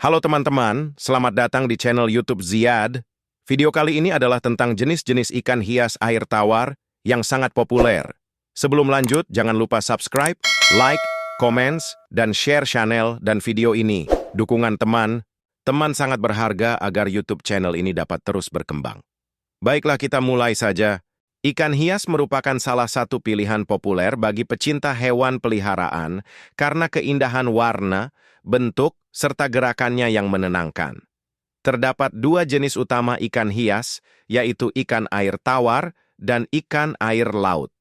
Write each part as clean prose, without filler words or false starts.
Halo teman-teman, selamat datang di channel YouTube Ziad. Video kali ini adalah tentang jenis-jenis ikan hias air tawar yang sangat populer. Sebelum lanjut, jangan lupa subscribe, like, comments, dan share channel dan video ini. Dukungan teman sangat berharga agar YouTube channel ini dapat terus berkembang. Baiklah, kita mulai saja. Ikan hias merupakan salah satu pilihan populer bagi pecinta hewan peliharaan karena keindahan warna, bentuk, serta gerakannya yang menenangkan. Terdapat dua jenis utama ikan hias, yaitu ikan air tawar dan ikan air laut.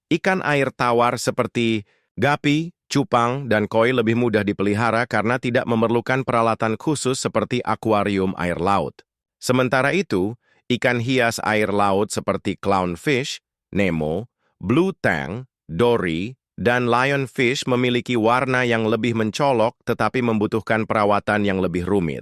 Ikan air tawar seperti gapi, cupang, dan koi lebih mudah dipelihara karena tidak memerlukan peralatan khusus seperti akuarium air laut. Sementara itu, ikan hias air laut seperti clownfish, Nemo, blue tang, dory, dan lionfish memiliki warna yang lebih mencolok tetapi membutuhkan perawatan yang lebih rumit.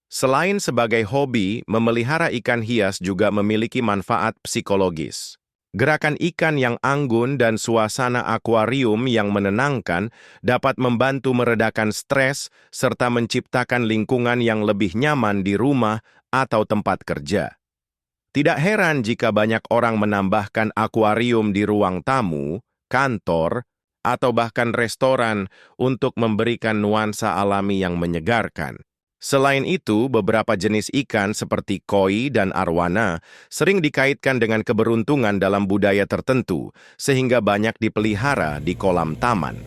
Selain sebagai hobi, memelihara ikan hias juga memiliki manfaat psikologis. Gerakan ikan yang anggun dan suasana akuarium yang menenangkan dapat membantu meredakan stres serta menciptakan lingkungan yang lebih nyaman di rumah atau tempat kerja. Tidak heran jika banyak orang menambahkan akuarium di ruang tamu, kantor, atau bahkan restoran untuk memberikan nuansa alami yang menyegarkan. Selain itu, beberapa jenis ikan seperti koi dan arwana sering dikaitkan dengan keberuntungan dalam budaya tertentu, sehingga banyak dipelihara di kolam taman.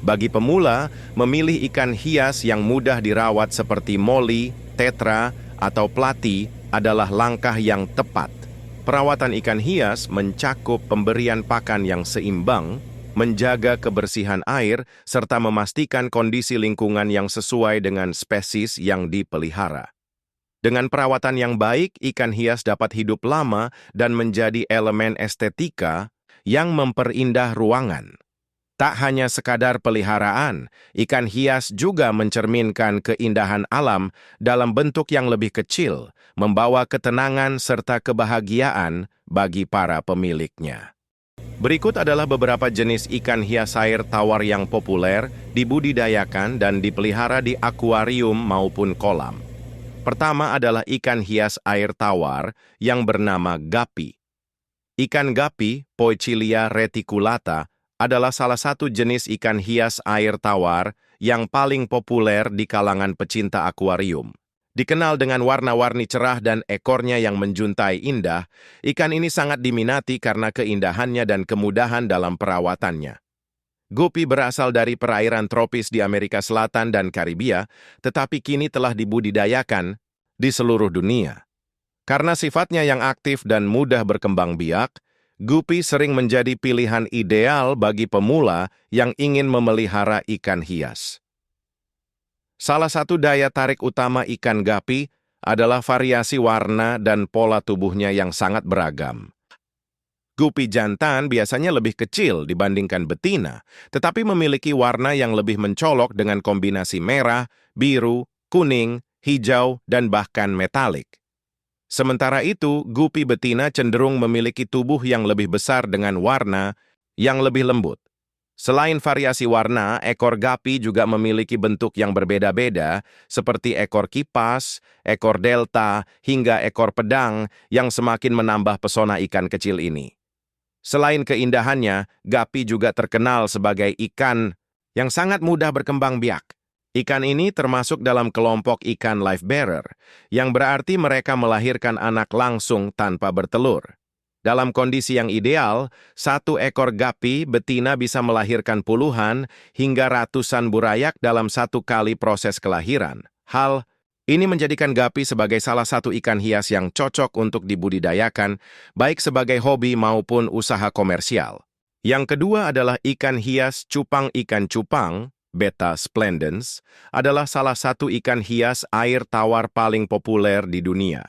Bagi pemula, memilih ikan hias yang mudah dirawat seperti moli, tetra, atau plati adalah langkah yang tepat. Perawatan ikan hias mencakup pemberian pakan yang seimbang, menjaga kebersihan air, serta memastikan kondisi lingkungan yang sesuai dengan spesies yang dipelihara. Dengan perawatan yang baik, ikan hias dapat hidup lama dan menjadi elemen estetika yang memperindah ruangan. Tak hanya sekadar peliharaan, ikan hias juga mencerminkan keindahan alam dalam bentuk yang lebih kecil, membawa ketenangan serta kebahagiaan bagi para pemiliknya. Berikut adalah beberapa jenis ikan hias air tawar yang populer, dibudidayakan dan dipelihara di akuarium maupun kolam. Pertama adalah ikan hias air tawar yang bernama gapi. Ikan gapi, Poecilia reticulata, adalah salah satu jenis ikan hias air tawar yang paling populer di kalangan pecinta akuarium. Dikenal dengan warna-warni cerah dan ekornya yang menjuntai indah, ikan ini sangat diminati karena keindahannya dan kemudahan dalam perawatannya. Guppy berasal dari perairan tropis di Amerika Selatan dan Karibia, tetapi kini telah dibudidayakan di seluruh dunia. Karena sifatnya yang aktif dan mudah berkembang biak, Guppy sering menjadi pilihan ideal bagi pemula yang ingin memelihara ikan hias. Salah satu daya tarik utama ikan gapi adalah variasi warna dan pola tubuhnya yang sangat beragam. Guppy jantan biasanya lebih kecil dibandingkan betina, tetapi memiliki warna yang lebih mencolok dengan kombinasi merah, biru, kuning, hijau, dan bahkan metalik. Sementara itu, guppy betina cenderung memiliki tubuh yang lebih besar dengan warna yang lebih lembut. Selain variasi warna, ekor gapi juga memiliki bentuk yang berbeda-beda, seperti ekor kipas, ekor delta, hingga ekor pedang yang semakin menambah pesona ikan kecil ini. Selain keindahannya, gapi juga terkenal sebagai ikan yang sangat mudah berkembang biak. Ikan ini termasuk dalam kelompok ikan live bearer, yang berarti mereka melahirkan anak langsung tanpa bertelur. Dalam kondisi yang ideal, satu ekor gapi betina bisa melahirkan puluhan hingga ratusan burayak dalam satu kali proses kelahiran. Hal ini menjadikan gapi sebagai salah satu ikan hias yang cocok untuk dibudidayakan, baik sebagai hobi maupun usaha komersial. Yang kedua adalah ikan hias cupang. Ikan cupang, Betta splendens, adalah salah satu ikan hias air tawar paling populer di dunia.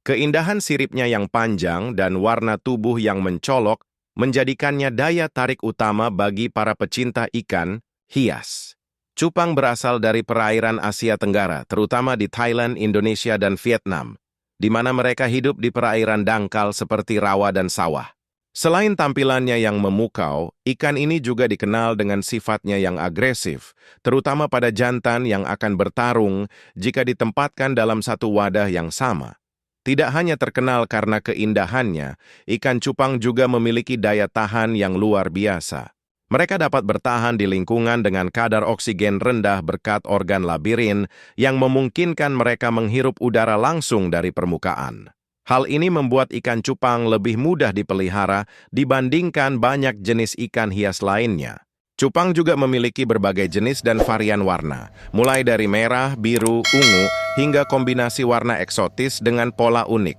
Keindahan siripnya yang panjang dan warna tubuh yang mencolok menjadikannya daya tarik utama bagi para pecinta ikan hias. Cupang berasal dari perairan Asia Tenggara, terutama di Thailand, Indonesia, dan Vietnam, di mana mereka hidup di perairan dangkal seperti rawa dan sawah. Selain tampilannya yang memukau, ikan ini juga dikenal dengan sifatnya yang agresif, terutama pada jantan yang akan bertarung jika ditempatkan dalam satu wadah yang sama. Tidak hanya terkenal karena keindahannya, ikan cupang juga memiliki daya tahan yang luar biasa. Mereka dapat bertahan di lingkungan dengan kadar oksigen rendah berkat organ labirin yang memungkinkan mereka menghirup udara langsung dari permukaan. Hal ini membuat ikan cupang lebih mudah dipelihara dibandingkan banyak jenis ikan hias lainnya. Cupang juga memiliki berbagai jenis dan varian warna, mulai dari merah, biru, ungu, hingga kombinasi warna eksotis dengan pola unik.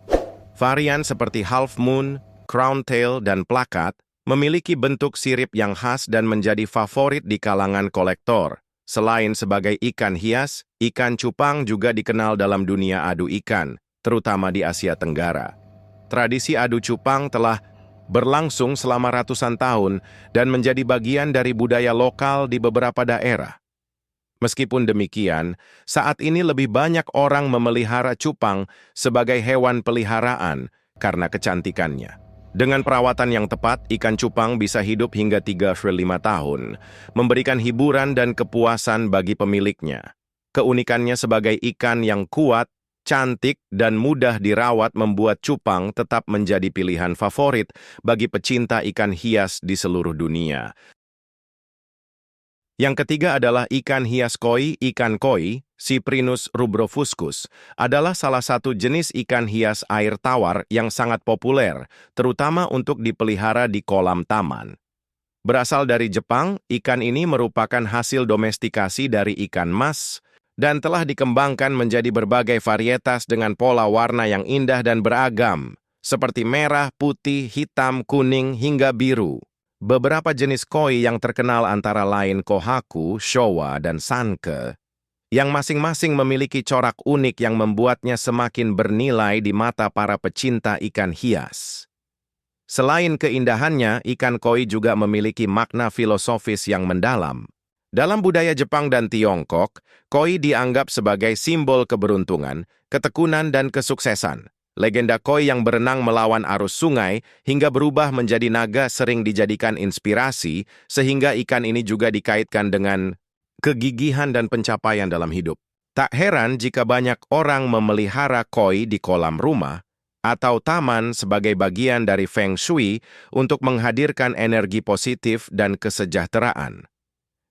Varian seperti half moon, crown tail, dan plakat memiliki bentuk sirip yang khas dan menjadi favorit di kalangan kolektor. Selain sebagai ikan hias, ikan cupang juga dikenal dalam dunia adu ikan, terutama di Asia Tenggara. Tradisi adu cupang telah berlangsung selama ratusan tahun dan menjadi bagian dari budaya lokal di beberapa daerah. Meskipun demikian, saat ini lebih banyak orang memelihara cupang sebagai hewan peliharaan karena kecantikannya. Dengan perawatan yang tepat, ikan cupang bisa hidup hingga 3-5 tahun, memberikan hiburan dan kepuasan bagi pemiliknya. Keunikannya sebagai ikan yang kuat, cantik, dan mudah dirawat membuat cupang tetap menjadi pilihan favorit bagi pecinta ikan hias di seluruh dunia. Yang ketiga adalah ikan hias koi. Ikan koi, Cyprinus rubrofuscus, adalah salah satu jenis ikan hias air tawar yang sangat populer, terutama untuk dipelihara di kolam taman. Berasal dari Jepang, ikan ini merupakan hasil domestikasi dari ikan mas, dan telah dikembangkan menjadi berbagai varietas dengan pola warna yang indah dan beragam, seperti merah, putih, hitam, kuning, hingga biru. Beberapa jenis koi yang terkenal antara lain kohaku, showa, dan sanke, yang masing-masing memiliki corak unik yang membuatnya semakin bernilai di mata para pecinta ikan hias. Selain keindahannya, ikan koi juga memiliki makna filosofis yang mendalam. Dalam budaya Jepang dan Tiongkok, koi dianggap sebagai simbol keberuntungan, ketekunan, dan kesuksesan. Legenda koi yang berenang melawan arus sungai hingga berubah menjadi naga sering dijadikan inspirasi, sehingga ikan ini juga dikaitkan dengan kegigihan dan pencapaian dalam hidup. Tak heran jika banyak orang memelihara koi di kolam rumah atau taman sebagai bagian dari Feng Shui untuk menghadirkan energi positif dan kesejahteraan.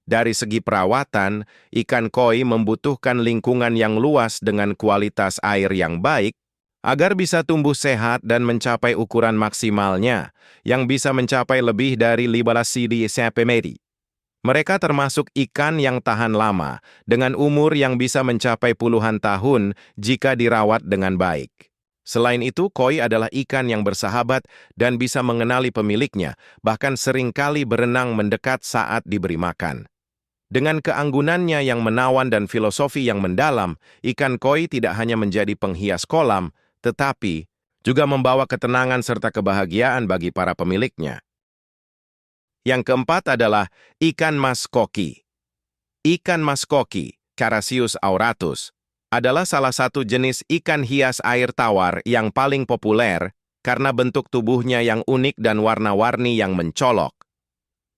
Dari segi perawatan, ikan koi membutuhkan lingkungan yang luas dengan kualitas air yang baik agar bisa tumbuh sehat dan mencapai ukuran maksimalnya, yang bisa mencapai lebih dari 15 cm. Mereka termasuk ikan yang tahan lama, dengan umur yang bisa mencapai puluhan tahun jika dirawat dengan baik. Selain itu, koi adalah ikan yang bersahabat dan bisa mengenali pemiliknya, bahkan seringkali berenang mendekat saat diberi makan. Dengan keanggunannya yang menawan dan filosofi yang mendalam, ikan koi tidak hanya menjadi penghias kolam, tetapi juga membawa ketenangan serta kebahagiaan bagi para pemiliknya. Yang keempat adalah ikan mas koki. Ikan mas koki, Carassius auratus, adalah salah satu jenis ikan hias air tawar yang paling populer karena bentuk tubuhnya yang unik dan warna-warni yang mencolok.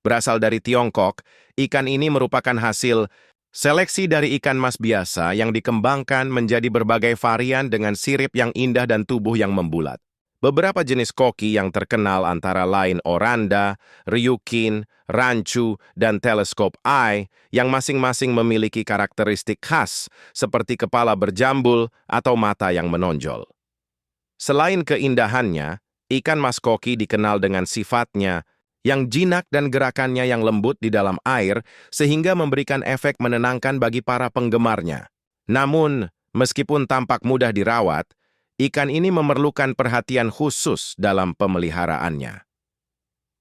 Berasal dari Tiongkok, ikan ini merupakan hasil seleksi dari ikan mas biasa yang dikembangkan menjadi berbagai varian dengan sirip yang indah dan tubuh yang membulat. Beberapa jenis koki yang terkenal antara lain oranda, ryukin, ranchu, dan telescope eye yang masing-masing memiliki karakteristik khas seperti kepala berjambul atau mata yang menonjol. Selain keindahannya, ikan mas koki dikenal dengan sifatnya yang jinak dan gerakannya yang lembut di dalam air sehingga memberikan efek menenangkan bagi para penggemarnya. Namun, meskipun tampak mudah dirawat, ikan ini memerlukan perhatian khusus dalam pemeliharaannya.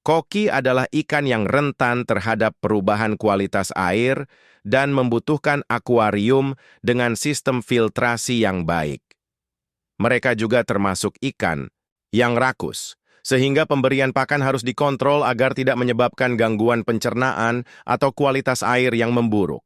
Koki adalah ikan yang rentan terhadap perubahan kualitas air dan membutuhkan akuarium dengan sistem filtrasi yang baik. Mereka juga termasuk ikan yang rakus, sehingga pemberian pakan harus dikontrol agar tidak menyebabkan gangguan pencernaan atau kualitas air yang memburuk.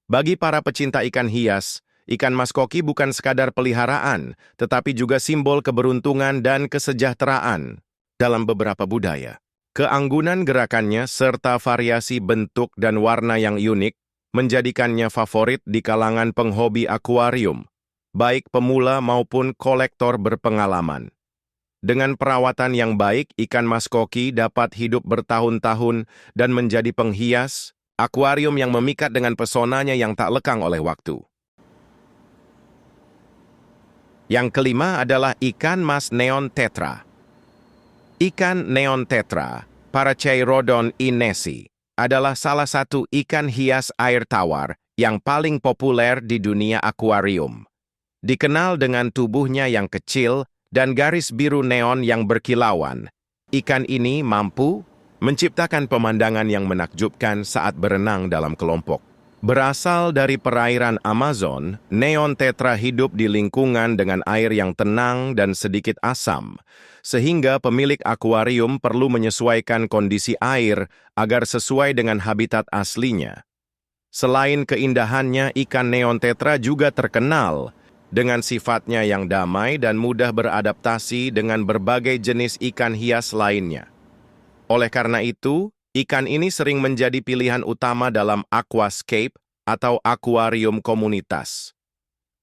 Bagi para pecinta ikan hias, ikan mas koki bukan sekadar peliharaan, tetapi juga simbol keberuntungan dan kesejahteraan. dalam beberapa budaya. Keanggunan gerakannya serta variasi bentuk dan warna yang unik menjadikannya favorit di kalangan penghobi akuarium, baik pemula maupun kolektor berpengalaman. Dengan perawatan yang baik, ikan mas koki dapat hidup bertahun-tahun dan menjadi penghias akuarium yang memikat dengan pesonanya yang tak lekang oleh waktu. Yang kelima adalah ikan mas neon tetra. Ikan neon tetra, Paracheirodon inesi, adalah salah satu ikan hias air tawar yang paling populer di dunia akuarium. Dikenal dengan tubuhnya yang kecil dan garis biru neon yang berkilauan, ikan ini mampu menciptakan pemandangan yang menakjubkan saat berenang dalam kelompok. Berasal dari perairan Amazon, neon tetra hidup di lingkungan dengan air yang tenang dan sedikit asam, sehingga pemilik akuarium perlu menyesuaikan kondisi air agar sesuai dengan habitat aslinya. Selain keindahannya, ikan neon tetra juga terkenal dengan sifatnya yang damai dan mudah beradaptasi dengan berbagai jenis ikan hias lainnya. Oleh karena itu, ikan ini sering menjadi pilihan utama dalam aquascape atau akuarium komunitas.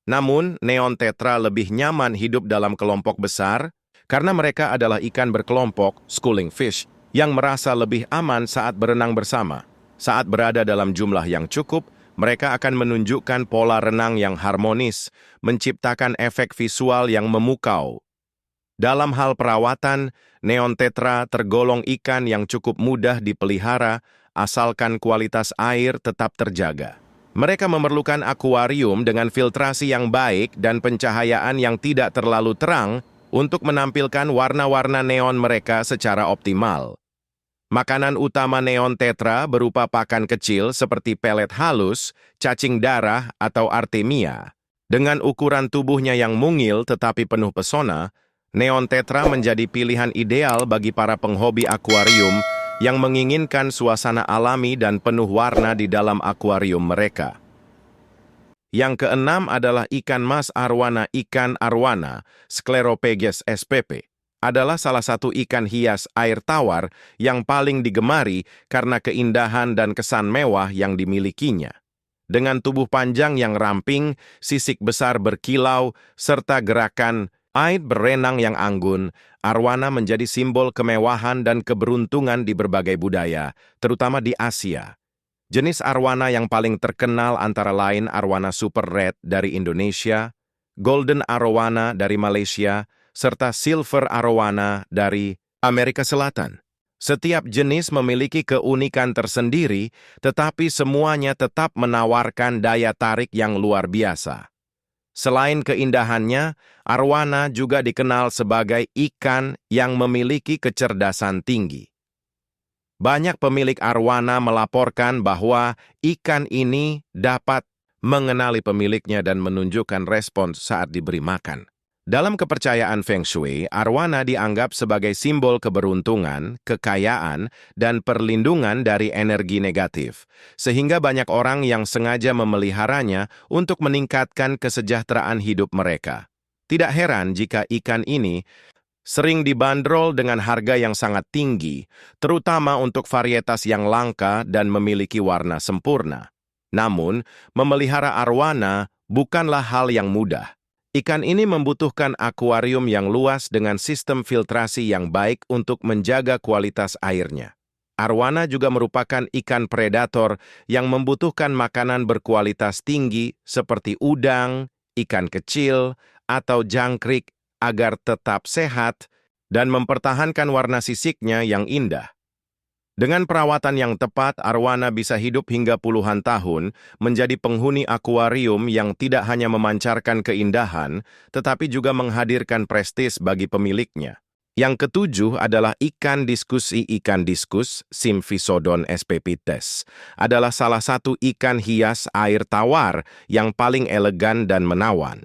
Namun, neon tetra lebih nyaman hidup dalam kelompok besar karena mereka adalah ikan berkelompok, schooling fish, yang merasa lebih aman saat berenang bersama. Saat berada dalam jumlah yang cukup, mereka akan menunjukkan pola renang yang harmonis, menciptakan efek visual yang memukau. Dalam hal perawatan, neon tetra tergolong ikan yang cukup mudah dipelihara, asalkan kualitas air tetap terjaga. Mereka memerlukan akuarium dengan filtrasi yang baik dan pencahayaan yang tidak terlalu terang untuk menampilkan warna-warna neon mereka secara optimal. Makanan utama neon tetra berupa pakan kecil seperti pelet halus, cacing darah, atau artemia. Dengan ukuran tubuhnya yang mungil tetapi penuh pesona, neon tetra menjadi pilihan ideal bagi para penghobi akuarium yang menginginkan suasana alami dan penuh warna di dalam akuarium mereka. Yang keenam adalah ikan mas arwana. Ikan arwana, Sclerophagus spp, adalah salah satu ikan hias air tawar yang paling digemari karena keindahan dan kesan mewah yang dimilikinya. Dengan tubuh panjang yang ramping, sisik besar berkilau, serta gerakan air berenang yang anggun, arwana menjadi simbol kemewahan dan keberuntungan di berbagai budaya, terutama di Asia. Jenis arwana yang paling terkenal antara lain arwana super red dari Indonesia, golden arowana dari Malaysia, serta silver arowana dari Amerika Selatan. Setiap jenis memiliki keunikan tersendiri, tetapi semuanya tetap menawarkan daya tarik yang luar biasa. Selain keindahannya, arwana juga dikenal sebagai ikan yang memiliki kecerdasan tinggi. Banyak pemilik arwana melaporkan bahwa ikan ini dapat mengenali pemiliknya dan menunjukkan respons saat diberi makan. Dalam kepercayaan Feng Shui, arwana dianggap sebagai simbol keberuntungan, kekayaan, dan perlindungan dari energi negatif, sehingga banyak orang yang sengaja memeliharanya untuk meningkatkan kesejahteraan hidup mereka. Tidak heran jika ikan ini sering dibanderol dengan harga yang sangat tinggi, terutama untuk varietas yang langka dan memiliki warna sempurna. Namun, memelihara arwana bukanlah hal yang mudah. Ikan ini membutuhkan akuarium yang luas dengan sistem filtrasi yang baik untuk menjaga kualitas airnya. Arwana juga merupakan ikan predator yang membutuhkan makanan berkualitas tinggi seperti udang, ikan kecil, atau jangkrik agar tetap sehat dan mempertahankan warna sisiknya yang indah. Dengan perawatan yang tepat, arwana bisa hidup hingga puluhan tahun, menjadi penghuni akuarium yang tidak hanya memancarkan keindahan, tetapi juga menghadirkan prestis bagi pemiliknya. Yang ketujuh adalah ikan diskus. Ikan diskus, Symphisodon spptes, adalah salah satu ikan hias air tawar yang paling elegan dan menawan.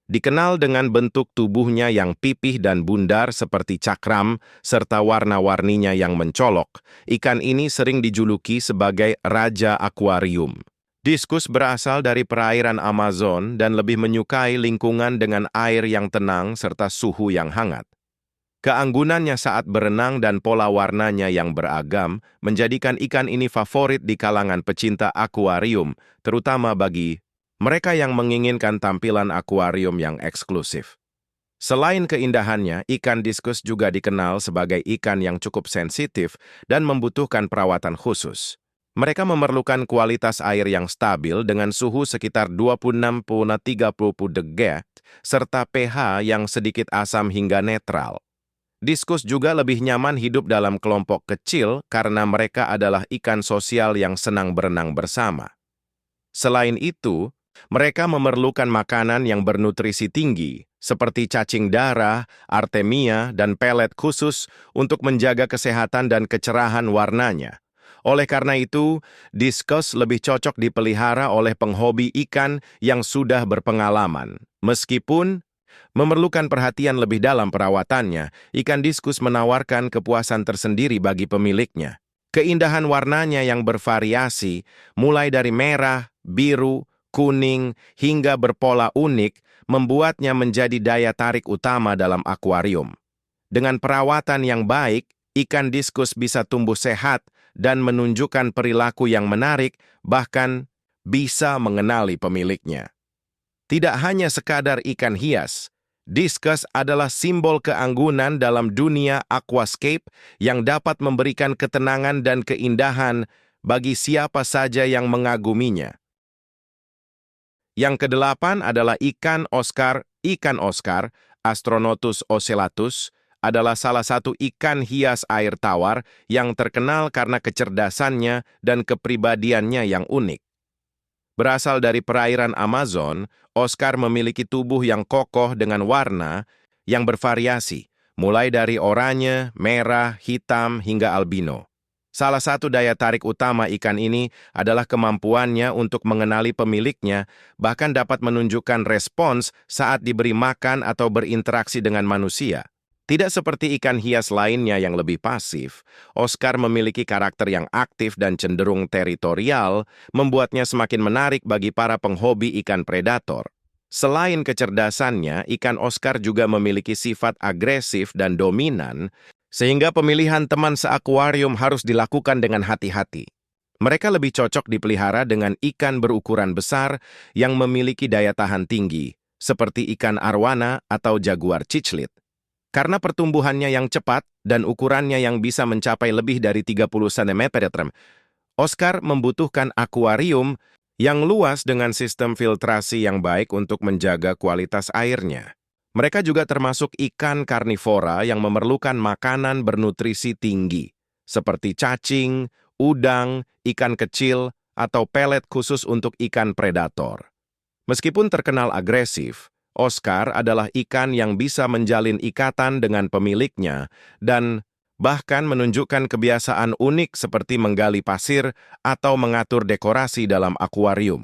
Dikenal dengan bentuk tubuhnya yang pipih dan bundar seperti cakram, serta warna-warninya yang mencolok, ikan ini sering dijuluki sebagai Raja Akuarium. Diskus berasal dari perairan Amazon dan lebih menyukai lingkungan dengan air yang tenang serta suhu yang hangat. Keanggunannya saat berenang dan pola warnanya yang beragam menjadikan ikan ini favorit di kalangan pecinta akuarium, terutama bagi mereka yang menginginkan tampilan akuarium yang eksklusif. Selain keindahannya, ikan diskus juga dikenal sebagai ikan yang cukup sensitif dan membutuhkan perawatan khusus. Mereka memerlukan kualitas air yang stabil dengan suhu sekitar 26-30 derajat serta pH yang sedikit asam hingga netral. Diskus juga lebih nyaman hidup dalam kelompok kecil karena mereka adalah ikan sosial yang senang berenang bersama. Selain itu, mereka memerlukan makanan yang bernutrisi tinggi, seperti cacing darah, artemia, dan pelet khusus untuk menjaga kesehatan dan kecerahan warnanya. Oleh karena itu, diskus lebih cocok dipelihara oleh penghobi ikan yang sudah berpengalaman. Meskipun memerlukan perhatian lebih dalam perawatannya, ikan diskus menawarkan kepuasan tersendiri bagi pemiliknya. Keindahan warnanya yang bervariasi, mulai dari merah, biru, kuning, hingga berpola unik, membuatnya menjadi daya tarik utama dalam akuarium. Dengan perawatan yang baik, ikan diskus bisa tumbuh sehat dan menunjukkan perilaku yang menarik, bahkan bisa mengenali pemiliknya. Tidak hanya sekadar ikan hias, diskus adalah simbol keanggunan dalam dunia aquascape yang dapat memberikan ketenangan dan keindahan bagi siapa saja yang mengaguminya. Yang kedelapan adalah ikan Oscar. Ikan Oscar, Astronotus ocellatus, adalah salah satu ikan hias air tawar yang terkenal karena kecerdasannya dan kepribadiannya yang unik. Berasal dari perairan Amazon, Oscar memiliki tubuh yang kokoh dengan warna yang bervariasi, mulai dari oranye, merah, hitam, hingga albino. Salah satu daya tarik utama ikan ini adalah kemampuannya untuk mengenali pemiliknya, bahkan dapat menunjukkan respons saat diberi makan atau berinteraksi dengan manusia. Tidak seperti ikan hias lainnya yang lebih pasif, Oscar memiliki karakter yang aktif dan cenderung teritorial, membuatnya semakin menarik bagi para penghobi ikan predator. Selain kecerdasannya, ikan Oscar juga memiliki sifat agresif dan dominan, sehingga pemilihan teman seakuarium harus dilakukan dengan hati-hati. Mereka lebih cocok dipelihara dengan ikan berukuran besar yang memiliki daya tahan tinggi, seperti ikan arwana atau jaguar cichlid. Karena pertumbuhannya yang cepat dan ukurannya yang bisa mencapai lebih dari 30 cm, Oscar membutuhkan akuarium yang luas dengan sistem filtrasi yang baik untuk menjaga kualitas airnya. Mereka juga termasuk ikan karnivora yang memerlukan makanan bernutrisi tinggi, seperti cacing, udang, ikan kecil, atau pelet khusus untuk ikan predator. Meskipun terkenal agresif, Oscar adalah ikan yang bisa menjalin ikatan dengan pemiliknya dan bahkan menunjukkan kebiasaan unik seperti menggali pasir atau mengatur dekorasi dalam akuarium.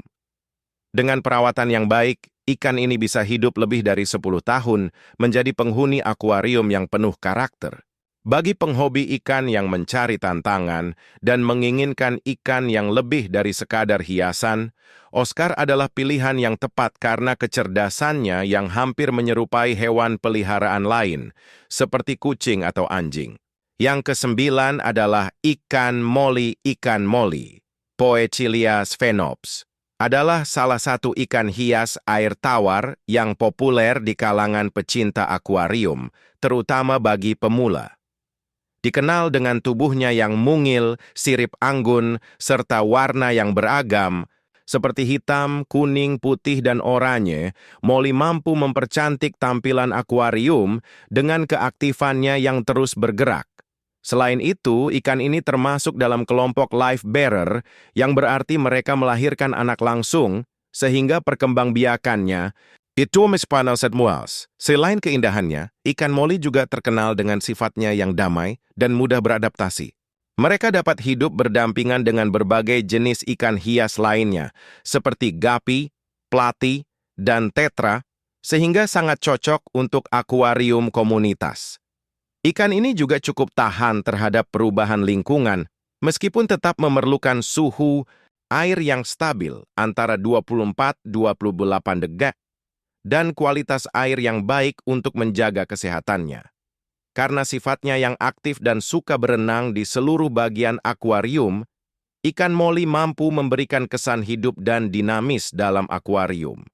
Dengan perawatan yang baik, ikan ini bisa hidup lebih dari 10 tahun menjadi penghuni akuarium yang penuh karakter. Bagi penghobi ikan yang mencari tantangan dan menginginkan ikan yang lebih dari sekadar hiasan, Oscar adalah pilihan yang tepat karena kecerdasannya yang hampir menyerupai hewan peliharaan lain, seperti kucing atau anjing. Yang kesembilan adalah ikan moli. Ikan moli, Poecilia sphenops, adalah salah satu ikan hias air tawar yang populer di kalangan pecinta akuarium, terutama bagi pemula. Dikenal dengan tubuhnya yang mungil, sirip anggun, serta warna yang beragam, seperti hitam, kuning, putih, dan oranye, moli mampu mempercantik tampilan akuarium dengan keaktifannya yang terus bergerak. Selain itu, ikan ini termasuk dalam kelompok live bearer, yang berarti mereka melahirkan anak langsung, sehingga perkembangbiakannya itu panel setmuas. Selain keindahannya, ikan moli juga terkenal dengan sifatnya yang damai dan mudah beradaptasi. Mereka dapat hidup berdampingan dengan berbagai jenis ikan hias lainnya, seperti gapi, plati, dan tetra, sehingga sangat cocok untuk akuarium komunitas. Ikan ini juga cukup tahan terhadap perubahan lingkungan, meskipun tetap memerlukan suhu air yang stabil antara 24-28 derajat dan kualitas air yang baik untuk menjaga kesehatannya. Karena sifatnya yang aktif dan suka berenang di seluruh bagian akuarium, ikan moli mampu memberikan kesan hidup dan dinamis dalam akuarium.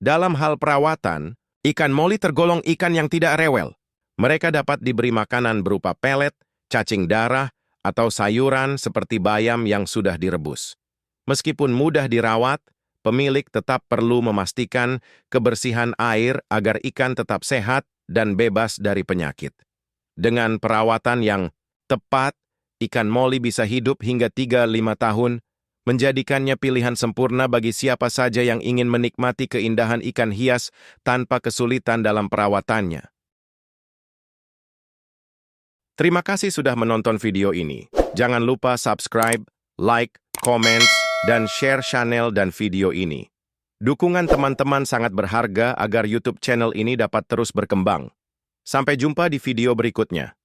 Dalam hal perawatan, ikan moli tergolong ikan yang tidak rewel. Mereka dapat diberi makanan berupa pelet, cacing darah, atau sayuran seperti bayam yang sudah direbus. Meskipun mudah dirawat, pemilik tetap perlu memastikan kebersihan air agar ikan tetap sehat dan bebas dari penyakit. Dengan perawatan yang tepat, ikan moli bisa hidup hingga 3-5 tahun, menjadikannya pilihan sempurna bagi siapa saja yang ingin menikmati keindahan ikan hias tanpa kesulitan dalam perawatannya. Terima kasih sudah menonton video ini. Jangan lupa subscribe, like, comment, dan share channel dan video ini. Dukungan teman-teman sangat berharga agar YouTube channel ini dapat terus berkembang. Sampai jumpa di video berikutnya.